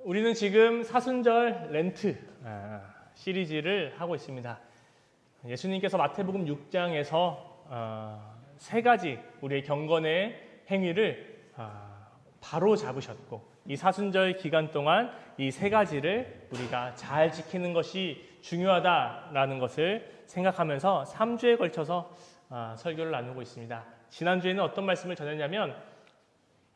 우리는 지금 사순절 렌트 시리즈를 하고 있습니다. 예수님께서 마태복음 6장에서 세 가지 우리의 경건의 행위를 바로 잡으셨고, 이 사순절 기간 동안 이 세 가지를 우리가 잘 지키는 것이 중요하다라는 것을 생각하면서 3주에 걸쳐서 설교를 나누고 있습니다. 지난주에는 어떤 말씀을 전했냐면,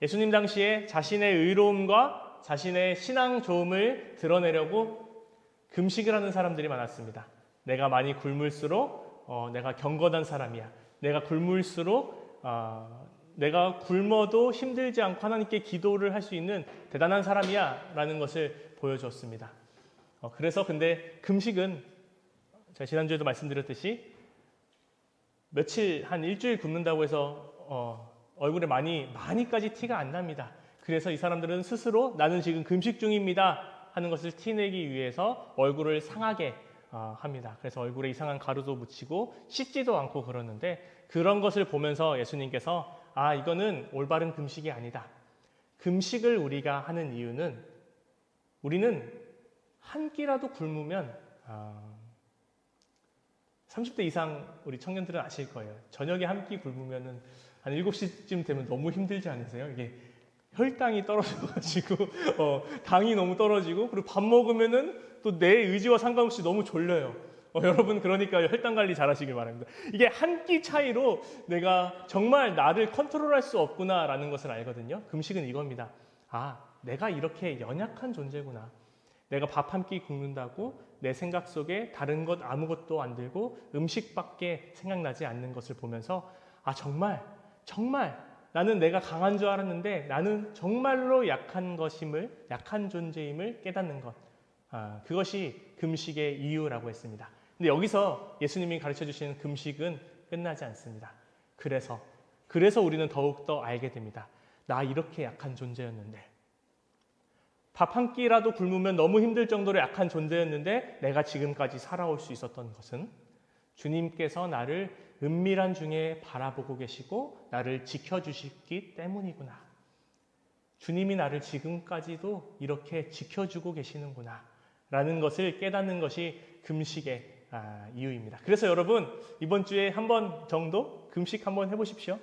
예수님 당시에 자신의 의로움과 자신의 신앙 좋음을 드러내려고 금식을 하는 사람들이 많았습니다. 내가 많이 굶을수록 내가 경건한 사람이야. 내가 굶을수록 내가 굶어도 힘들지 않고 하나님께 기도를 할 수 있는 대단한 사람이야 라는 것을 보여주었습니다. 그래서 근데 금식은 제가 지난주에도 말씀드렸듯이 며칠, 한 일주일 굶는다고 해서 얼굴에 많이까지 티가 안 납니다. 그래서 이 사람들은 스스로 나는 지금 금식 중입니다 하는 것을 티내기 위해서 얼굴을 상하게 합니다. 그래서 얼굴에 이상한 가루도 묻히고 씻지도 않고 그러는데, 그런 것을 보면서 예수님께서 이거는 올바른 금식이 아니다. 금식을 우리가 하는 이유는, 우리는 한 끼라도 굶으면 30대 이상 우리 청년들은 아실 거예요. 저녁에 한 끼 굶으면은 한 7시쯤 되면 너무 힘들지 않으세요? 이게 혈당이 떨어져가지고 당이 너무 떨어지고, 그리고 밥 먹으면은 또 내 의지와 상관없이 너무 졸려요. 여러분, 그러니까 혈당 관리 잘 하시길 바랍니다. 이게 한 끼 차이로 내가 정말 나를 컨트롤할 수 없구나라는 것을 알거든요. 금식은 이겁니다. 내가 이렇게 연약한 존재구나. 내가 밥 한 끼 굶는다고 내 생각 속에 다른 것 아무것도 안 들고 음식밖에 생각나지 않는 것을 보면서 정말 나는 내가 강한 줄 알았는데 나는 정말로 약한 존재임을 깨닫는 것. 그것이 금식의 이유라고 했습니다. 근데 여기서 예수님이 가르쳐 주시는 금식은 끝나지 않습니다. 그래서 우리는 더욱더 알게 됩니다. 나 이렇게 약한 존재였는데, 밥 한 끼라도 굶으면 너무 힘들 정도로 약한 존재였는데 내가 지금까지 살아올 수 있었던 것은 주님께서 나를 은밀한 중에 바라보고 계시고 나를 지켜주시기 때문이구나. 주님이 나를 지금까지도 이렇게 지켜주고 계시는구나 라는 것을 깨닫는 것이 금식의 이유입니다. 그래서 여러분, 이번 주에 한 번 정도 금식 한번 해보십시오.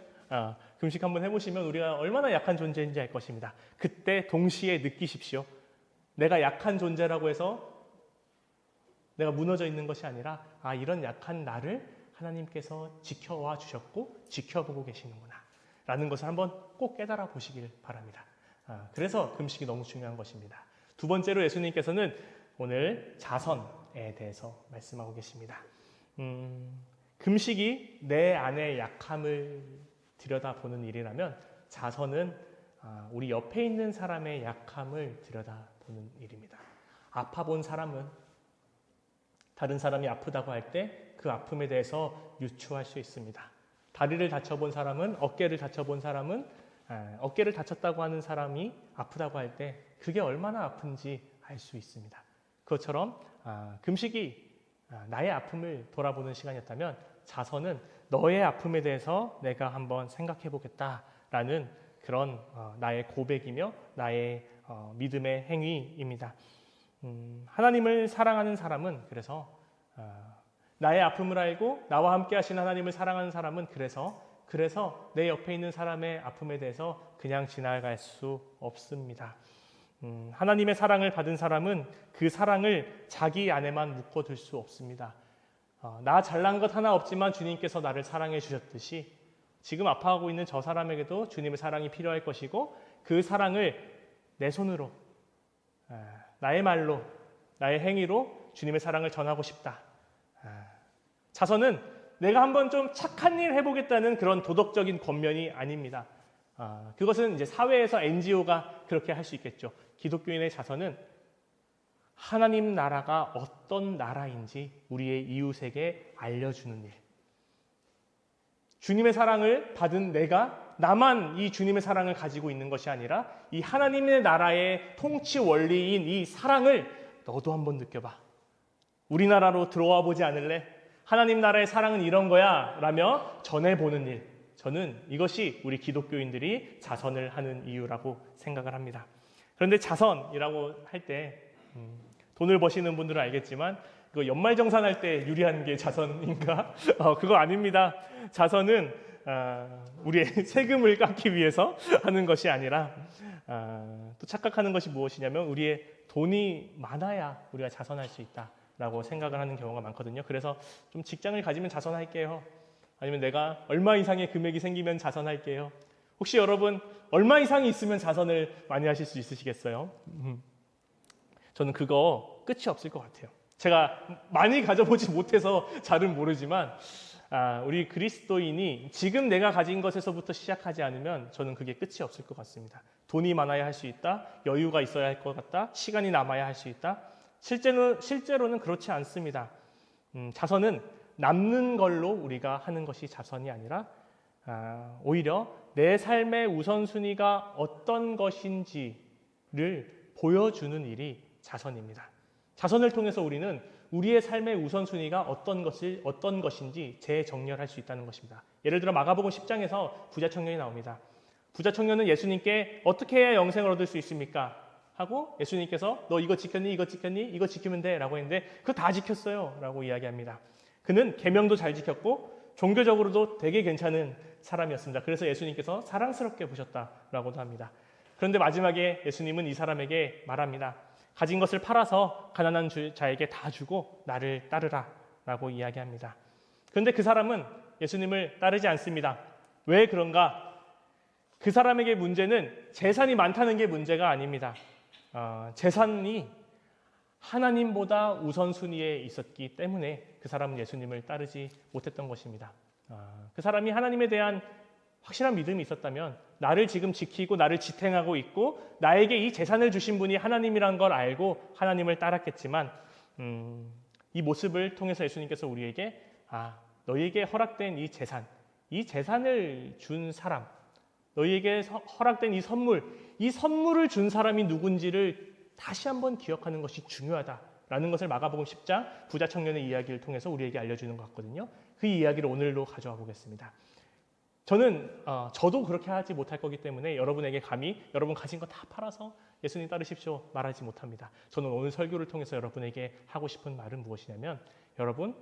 금식 한번 해보시면 우리가 얼마나 약한 존재인지 알 것입니다. 그때 동시에 느끼십시오. 내가 약한 존재라고 해서 내가 무너져 있는 것이 아니라 이런 약한 나를 하나님께서 지켜와 주셨고 지켜보고 계시는구나 라는 것을 한번 꼭 깨달아 보시길 바랍니다. 그래서 금식이 너무 중요한 것입니다. 두 번째로 예수님께서는 오늘 자선에 대해서 말씀하고 계십니다. 금식이 내 안의 약함을 들여다보는 일이라면, 자선은 우리 옆에 있는 사람의 약함을 들여다보는 일입니다. 아파본 사람은 다른 사람이 아프다고 할 때 그 아픔에 대해서 유추할 수 있습니다. 다리를 다쳐본 사람은, 어깨를 다쳐본 사람은 어깨를 다쳤다고 하는 사람이 아프다고 할 때 그게 얼마나 아픈지 알 수 있습니다. 그것처럼 금식이 나의 아픔을 돌아보는 시간이었다면, 자선은 너의 아픔에 대해서 내가 한번 생각해 보겠다라는 그런 나의 고백이며 나의 믿음의 행위입니다. 하나님을 사랑하는 사람은, 그래서 나의 아픔을 알고 나와 함께 하신 하나님을 사랑하는 사람은 그래서 내 옆에 있는 사람의 아픔에 대해서 그냥 지나갈 수 없습니다. 하나님의 사랑을 받은 사람은 그 사랑을 자기 안에만 묶어둘 수 없습니다. 나 잘난 것 하나 없지만 주님께서 나를 사랑해 주셨듯이 지금 아파하고 있는 저 사람에게도 주님의 사랑이 필요할 것이고, 그 사랑을 내 손으로, 나의 말로, 나의 행위로 주님의 사랑을 전하고 싶다. 자선은 내가 한번 좀 착한 일 해보겠다는 그런 도덕적인 권면이 아닙니다. 그것은 이제 사회에서 NGO가 그렇게 할 수 있겠죠. 기독교인의 자선은 하나님 나라가 어떤 나라인지 우리의 이웃에게 알려주는 일. 주님의 사랑을 받은 내가 나만 이 주님의 사랑을 가지고 있는 것이 아니라 이 하나님의 나라의 통치 원리인 이 사랑을 너도 한번 느껴봐. 우리나라로 들어와 보지 않을래? 하나님 나라의 사랑은 이런 거야 라며 전해보는 일. 저는 이것이 우리 기독교인들이 자선을 하는 이유라고 생각을 합니다. 그런데 자선이라고 할 때 돈을 버시는 분들은 알겠지만 이거 연말정산할 때 유리한 게 자선인가? 그거 아닙니다. 자선은 우리의 세금을 깎기 위해서 하는 것이 아니라 또 착각하는 것이 무엇이냐면 우리의 돈이 많아야 우리가 자선할 수 있다라고 생각을 하는 경우가 많거든요. 그래서 좀 직장을 가지면 자선할게요. 아니면 내가 얼마 이상의 금액이 생기면 자선할게요. 혹시 여러분 얼마 이상이 있으면 자선을 많이 하실 수 있으시겠어요? 저는 그거 끝이 없을 것 같아요. 제가 많이 가져보지 못해서 잘은 모르지만 우리 그리스도인이 지금 내가 가진 것에서부터 시작하지 않으면 저는 그게 끝이 없을 것 같습니다. 돈이 많아야 할 수 있다. 여유가 있어야 할 것 같다. 시간이 남아야 할 수 있다. 실제로는 그렇지 않습니다. 자선은 남는 걸로 우리가 하는 것이 자선이 아니라 오히려 내 삶의 우선순위가 어떤 것인지를 보여주는 일이 자선입니다. 자선을 통해서 우리는 우리의 삶의 우선순위가 어떤 것인지 재정렬할 수 있다는 것입니다. 예를 들어 마가복음 10장에서 부자 청년이 나옵니다. 부자 청년은 예수님께 어떻게 해야 영생을 얻을 수 있습니까? 하고 예수님께서 너 이거 지켰니? 이거 지켰니? 이거 지키면 돼 라고 했는데 그거 다 지켰어요 라고 이야기합니다. 그는 계명도 잘 지켰고 종교적으로도 되게 괜찮은 사람이었습니다. 그래서 예수님께서 사랑스럽게 보셨다라고도 합니다. 그런데 마지막에 예수님은 이 사람에게 말합니다. 가진 것을 팔아서 가난한 자에게 다 주고 나를 따르라 라고 이야기합니다. 그런데 그 사람은 예수님을 따르지 않습니다. 왜 그런가? 그 사람에게 문제는 재산이 많다는 게 문제가 아닙니다. 재산이 하나님보다 우선순위에 있었기 때문에 그 사람은 예수님을 따르지 못했던 것입니다. 그 사람이 하나님에 대한 확실한 믿음이 있었다면 나를 지금 지키고 나를 지탱하고 있고 나에게 이 재산을 주신 분이 하나님이란 걸 알고 하나님을 따랐겠지만 이 모습을 통해서 예수님께서 우리에게 너희에게 허락된 이 재산을 준 사람, 너희에게 허락된 이 선물을 준 사람이 누군지를 다시 한번 기억하는 것이 중요하다라는 것을 마가복음 10장 부자 청년의 이야기를 통해서 우리에게 알려주는 것 같거든요. 그 이야기를 오늘로 가져와 보겠습니다. 저도 그렇게 하지 못할 거기 때문에 여러분에게 감히 여러분 가진 거 다 팔아서 예수님 따르십시오 말하지 못합니다. 저는 오늘 설교를 통해서 여러분에게 하고 싶은 말은 무엇이냐면 여러분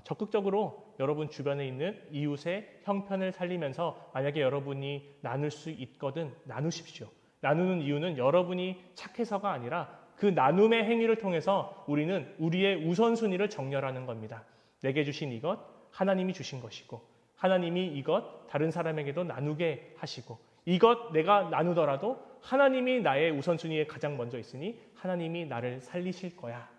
적극적으로 여러분 주변에 있는 이웃의 형편을 살리면서 만약에 여러분이 나눌 수 있거든 나누십시오. 나누는 이유는 여러분이 착해서가 아니라 그 나눔의 행위를 통해서 우리는 우리의 우선순위를 정렬하는 겁니다. 내게 주신 이것 하나님이 주신 것이고 하나님이 이것 다른 사람에게도 나누게 하시고 이것 내가 나누더라도 하나님이 나의 우선순위에 가장 먼저 있으니 하나님이 나를 살리실 거야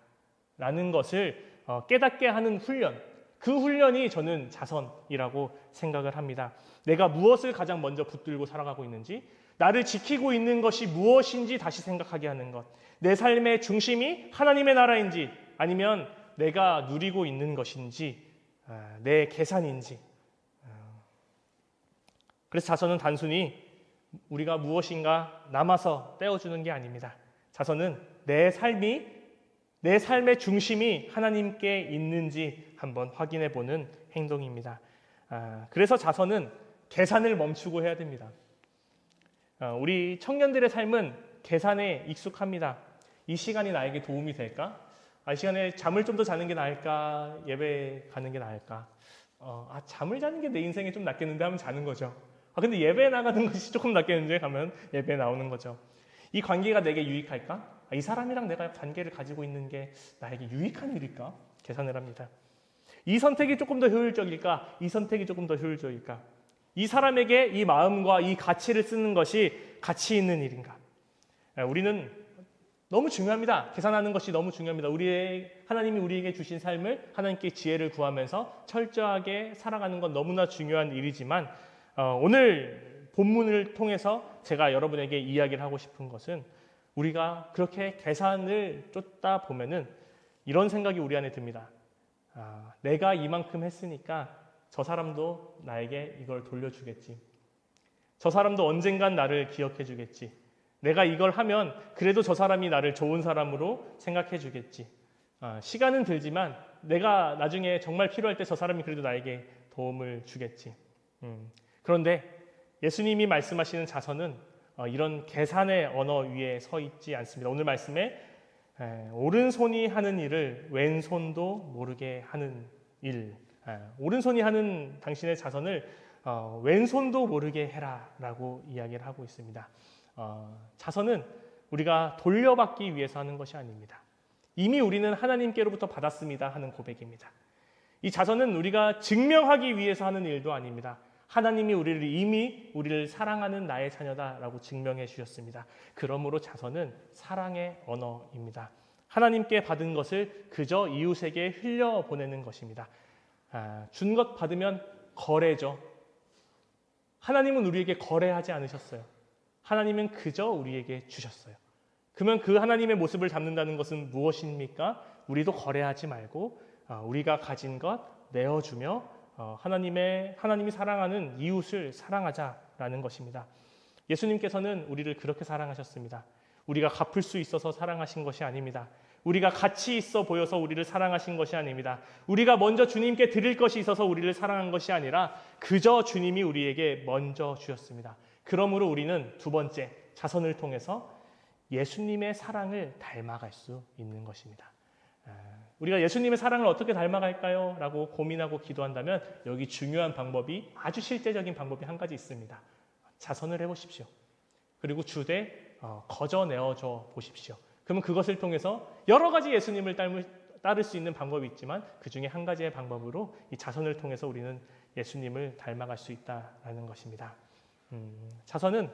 라는 것을 깨닫게 하는 훈련, 그 훈련이 저는 자선이라고 생각을 합니다. 내가 무엇을 가장 먼저 붙들고 살아가고 있는지, 나를 지키고 있는 것이 무엇인지 다시 생각하게 하는 것, 내 삶의 중심이 하나님의 나라인지 아니면 내가 누리고 있는 것인지 내 계산인지. 그래서 자선은 단순히 우리가 무엇인가 남아서 떼어주는 게 아닙니다. 자선은 내 삶의 중심이 하나님께 있는지 한번 확인해 보는 행동입니다. 그래서 자선은 계산을 멈추고 해야 됩니다. 우리 청년들의 삶은 계산에 익숙합니다. 이 시간이 나에게 도움이 될까? 이 시간에 잠을 좀 더 자는 게 나을까? 예배 가는 게 나을까? 잠을 자는 게 내 인생에 좀 낫겠는데 하면 자는 거죠. 근데 예배 나가는 것이 조금 낫겠는데 가면 예배 나오는 거죠. 이 관계가 내게 유익할까? 이 사람이랑 내가 관계를 가지고 있는 게 나에게 유익한 일일까? 계산을 합니다. 이 선택이 조금 더 효율적일까? 이 선택이 조금 더 효율적일까? 이 사람에게 이 마음과 이 가치를 쓰는 것이 가치 있는 일인가? 우리는 너무 중요합니다. 계산하는 것이 너무 중요합니다. 하나님이 우리에게 주신 삶을 하나님께 지혜를 구하면서 철저하게 살아가는 건 너무나 중요한 일이지만 오늘 본문을 통해서 제가 여러분에게 이야기를 하고 싶은 것은 우리가 그렇게 계산을 쫓다 보면은 이런 생각이 우리 안에 듭니다. 내가 이만큼 했으니까 저 사람도 나에게 이걸 돌려주겠지. 저 사람도 언젠간 나를 기억해 주겠지. 내가 이걸 하면 그래도 저 사람이 나를 좋은 사람으로 생각해 주겠지. 시간은 들지만 내가 나중에 정말 필요할 때 저 사람이 그래도 나에게 도움을 주겠지. 그런데 예수님이 말씀하시는 자선은 이런 계산의 언어 위에 서 있지 않습니다. 오늘 말씀에 오른손이 하는 일을 왼손도 모르게 하는 일, 오른손이 하는 당신의 자선을 왼손도 모르게 해라라고 이야기를 하고 있습니다. 자선은 우리가 돌려받기 위해서 하는 것이 아닙니다. 이미 우리는 하나님께로부터 받았습니다 하는 고백입니다. 이 자선은 우리가 증명하기 위해서 하는 일도 아닙니다. 하나님이 이미 우리를 사랑하는 나의 자녀다라고 증명해 주셨습니다. 그러므로 자선은 사랑의 언어입니다. 하나님께 받은 것을 그저 이웃에게 흘려보내는 것입니다. 준 것 받으면 거래죠. 하나님은 우리에게 거래하지 않으셨어요. 하나님은 그저 우리에게 주셨어요. 그러면 그 하나님의 모습을 담는다는 것은 무엇입니까? 우리도 거래하지 말고 우리가 가진 것 내어주며 하나님이 사랑하는 이웃을 사랑하자라는 것입니다. 예수님께서는 우리를 그렇게 사랑하셨습니다. 우리가 갚을 수 있어서 사랑하신 것이 아닙니다. 우리가 가치 있어 보여서 우리를 사랑하신 것이 아닙니다. 우리가 먼저 주님께 드릴 것이 있어서 우리를 사랑한 것이 아니라 그저 주님이 우리에게 먼저 주셨습니다. 그러므로 우리는 두 번째, 자선을 통해서 예수님의 사랑을 닮아갈 수 있는 것입니다. 우리가 예수님의 사랑을 어떻게 닮아갈까요? 라고 고민하고 기도한다면 여기 중요한 방법이, 아주 실제적인 방법이 한 가지 있습니다. 자선을 해보십시오. 그리고 주되 거저 내어줘 보십시오. 그러면 그것을 통해서 여러 가지 예수님을 따를 수 있는 방법이 있지만 그 중에 한 가지의 방법으로 이 자선을 통해서 우리는 예수님을 닮아갈 수 있다는 것입니다. 자선은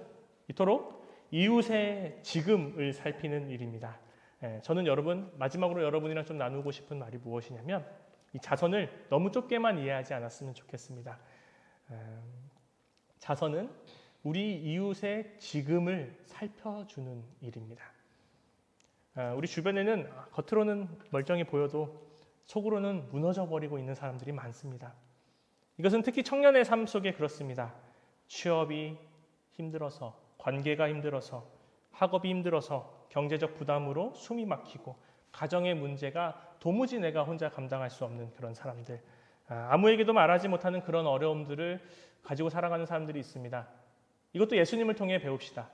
이토록 이웃의 지금을 살피는 일입니다. 저는 마지막으로 여러분이랑 좀 나누고 싶은 말이 무엇이냐면 이 자선을 너무 좁게만 이해하지 않았으면 좋겠습니다. 자선은 우리 이웃의 지금을 살펴주는 일입니다. 우리 주변에는 겉으로는 멀쩡히 보여도 속으로는 무너져 버리고 있는 사람들이 많습니다. 이것은 특히 청년의 삶 속에 그렇습니다. 취업이 힘들어서, 관계가 힘들어서, 학업이 힘들어서 경제적 부담으로 숨이 막히고 가정의 문제가 도무지 내가 혼자 감당할 수 없는 그런 사람들, 아무에게도 말하지 못하는 그런 어려움들을 가지고 살아가는 사람들이 있습니다. 이것도 예수님을 통해 배웁시다.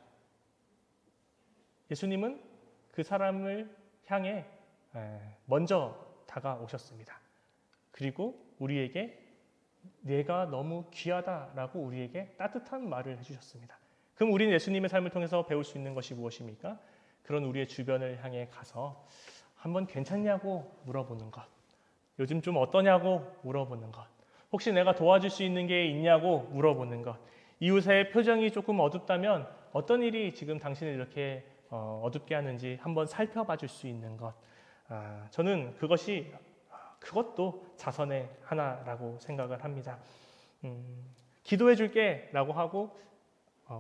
예수님은 그 사람을 향해 먼저 다가오셨습니다. 그리고 우리에게 내가 너무 귀하다라고 우리에게 따뜻한 말을 해주셨습니다. 그럼 우리는 예수님의 삶을 통해서 배울 수 있는 것이 무엇입니까? 그런 우리의 주변을 향해 가서 한번 괜찮냐고 물어보는 것, 요즘 좀 어떠냐고 물어보는 것, 혹시 내가 도와줄 수 있는 게 있냐고 물어보는 것, 이웃의 표정이 조금 어둡다면 어떤 일이 지금 당신을 이렇게 어둡게 하는지 한번 살펴봐 줄 수 있는 것, 저는 그것도 자선의 하나라고 생각을 합니다. 기도해 줄게 라고 하고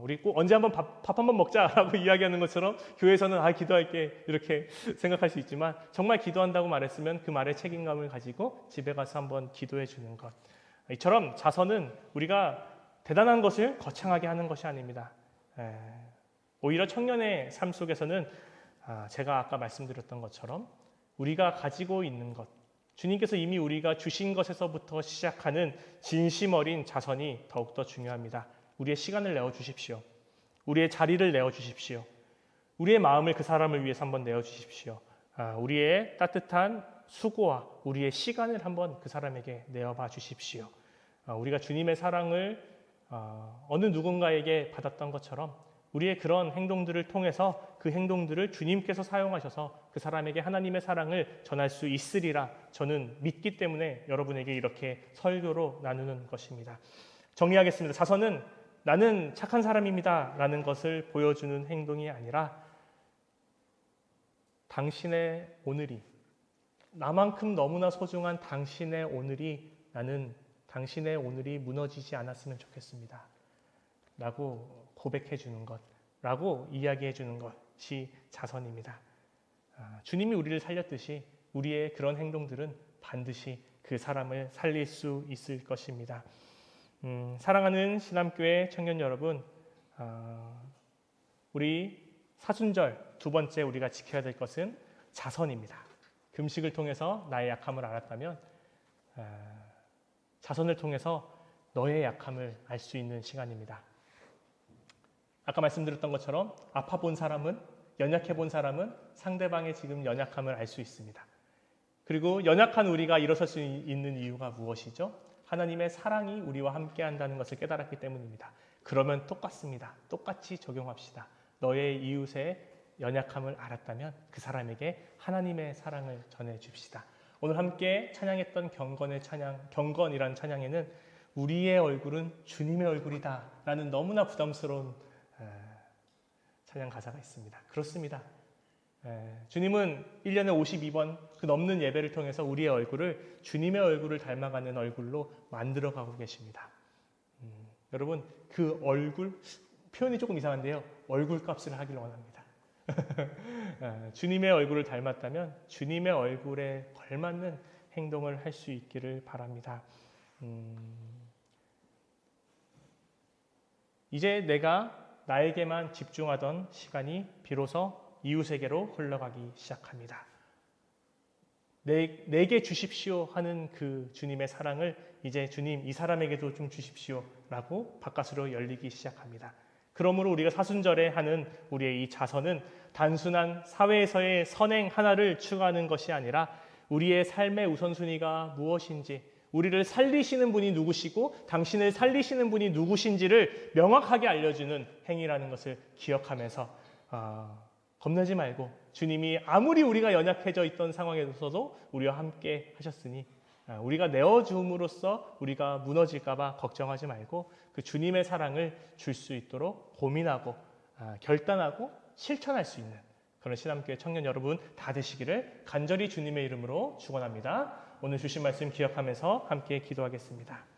우리 꼭 언제 한번 밥 한번 먹자라고 이야기하는 것처럼 교회에서는 기도할게 이렇게 생각할 수 있지만 정말 기도한다고 말했으면 그 말에 책임감을 가지고 집에 가서 한번 기도해 주는 것, 이처럼 자선은 우리가 대단한 것을 거창하게 하는 것이 아닙니다. 오히려 청년의 삶 속에서는 제가 아까 말씀드렸던 것처럼 우리가 가지고 있는 것, 주님께서 이미 우리가 주신 것에서부터 시작하는 진심 어린 자선이 더욱더 중요합니다. 우리의 시간을 내어주십시오. 우리의 자리를 내어주십시오. 우리의 마음을 그 사람을 위해서 한번 내어주십시오. 우리의 따뜻한 수고와 우리의 시간을 한번 그 사람에게 내어봐 주십시오. 우리가 주님의 사랑을 어느 누군가에게 받았던 것처럼 우리의 그런 행동들을 통해서 그 행동들을 주님께서 사용하셔서 그 사람에게 하나님의 사랑을 전할 수 있으리라 저는 믿기 때문에 여러분에게 이렇게 설교로 나누는 것입니다. 정리하겠습니다. 자선은 나는 착한 사람입니다 라는 것을 보여주는 행동이 아니라 당신의 오늘이, 나만큼 너무나 소중한 당신의 오늘이, 나는 당신의 오늘이 무너지지 않았으면 좋겠습니다 라고 고백해 주는 것, 라고 이야기해 주는 것이 자선입니다. 주님이 우리를 살렸듯이 우리의 그런 행동들은 반드시 그 사람을 살릴 수 있을 것입니다. 사랑하는 신암교회 청년 여러분, 우리 사순절 두 번째 우리가 지켜야 될 것은 자선입니다. 금식을 통해서 나의 약함을 알았다면 자선을 통해서 너의 약함을 알 수 있는 시간입니다. 아까 말씀드렸던 것처럼 아파 본 사람은, 연약해 본 사람은 상대방의 지금 연약함을 알 수 있습니다. 그리고 연약한 우리가 일어설 수 있는 이유가 무엇이죠? 하나님의 사랑이 우리와 함께 한다는 것을 깨달았기 때문입니다. 그러면 똑같습니다. 똑같이 적용합시다. 너의 이웃의 연약함을 알았다면 그 사람에게 하나님의 사랑을 전해 줍시다. 오늘 함께 찬양했던 경건의 찬양, 경건이라는 찬양에는 우리의 얼굴은 주님의 얼굴이다 라는 너무나 부담스러운 찬양 가사가 있습니다. 그렇습니다. 주님은 1년에 52번 그 넘는 예배를 통해서 우리의 얼굴을 주님의 얼굴을 닮아가는 얼굴로 만들어가고 계십니다. 여러분, 그 얼굴, 표현이 조금 이상한데요. 얼굴값을 하길 원합니다. 주님의 얼굴을 닮았다면 주님의 얼굴에 걸맞는 행동을 할 수 있기를 바랍니다. 이제 내가 나에게만 집중하던 시간이 비로소 이웃에게로 흘러가기 시작합니다. 내게 주십시오 하는 그 주님의 사랑을 이제 주님 이 사람에게도 좀 주십시오 라고 바깥으로 열리기 시작합니다. 그러므로 우리가 사순절에 하는 우리의 이 자선은 단순한 사회에서의 선행 하나를 추구하는 것이 아니라 우리의 삶의 우선순위가 무엇인지, 우리를 살리시는 분이 누구시고 당신을 살리시는 분이 누구신지를 명확하게 알려주는 행위라는 것을 기억하면서 겁내지 말고 주님이 아무리 우리가 연약해져 있던 상황에서도 우리와 함께 하셨으니 우리가 내어줌으로써 우리가 무너질까 봐 걱정하지 말고 그 주님의 사랑을 줄 수 있도록 고민하고 결단하고 실천할 수 있는 그런 신암교회 청년 여러분 다 되시기를 간절히 주님의 이름으로 축원합니다. 오늘 주신 말씀 기억하면서 함께 기도하겠습니다.